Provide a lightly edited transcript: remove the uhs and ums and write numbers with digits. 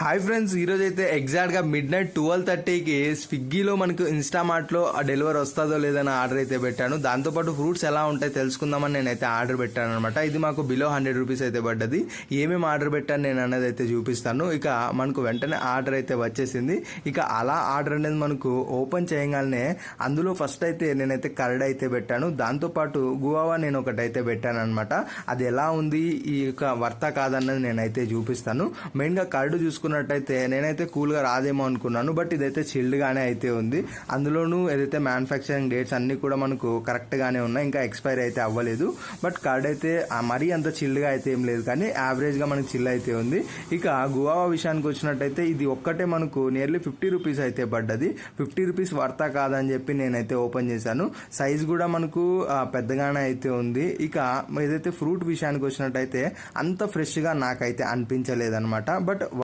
Hi friends, ఈరోజు అయితే ఎగ్జాక్ట్గా మిడ్ నైట్ 12:30కి స్విగ్గీలో మనకు ఇన్స్టామార్ట్లో డెలివరీ వస్తుందో లేదని ఆర్డర్ అయితే పెట్టాను. దాంతోపాటు ఫ్రూట్స్ ఎలా ఉంటాయి తెలుసుకుందామని నేనైతే ఆర్డర్ పెట్టాను అనమాట. ఇది మాకు బిలో 100 రూపీస్ అయితే పడ్డది. ఏమేమి ఆర్డర్ పెట్టాను నేను అనేది అయితే చూపిస్తాను. ఇక మనకు వెంటనే ఆర్డర్ అయితే వచ్చేసింది. ఇక అలా ఆర్డర్ అనేది మనకు ఓపెన్ చేయగానే అందులో ఫస్ట్ అయితే నేనైతే కర్డ్ అయితే పెట్టాను. దాంతోపాటు గువావా నేను ఒకటి అయితే పెట్టాను అనమాట. అది ఎలా ఉంది, ఈ యొక్క వర్త కాదన్నది నేనైతే చూపిస్తాను. మెయిన్గా కర్డ్ చూసుకున్నట్టయితే నేనైతే కూల్గా రాదేమో అనుకున్నాను, బట్ ఇదైతే చిల్డ్గానే అయితే ఉంది. అందులోనూ ఏదైతే మ్యానుఫ్యాక్చరింగ్ డేట్స్ అన్నీ కూడా మనకు కరెక్ట్గానే ఉన్నాయి, ఇంకా ఎక్స్పైరీ అయితే అవ్వలేదు. బట్ కర్డ్ అయితే మరీ అంత చిల్డ్గా అయితే ఏం లేదు, కానీ యావరేజ్గా మనకు చిల్ అయితే ఉంది. ఇక గువావా విషయానికి వచ్చినట్టయితే ఇది ఒక్కటే మనకు నియర్లీ 50 రూపీస్ అయితే పడ్డది. 50 రూపీస్ వర్తా కాదని చెప్పి నేనైతే ఓపెన్ చేశాను. సైజ్ కూడా మనకు పెద్దగానే అయితే ఉంది. ఇక ఏదైతే ఫ్రూట్ విషయానికి వచ్చినట్టయితే అంత ఫ్రెష్గా నాకైతే అనిపించలేదన్నమాట. బట్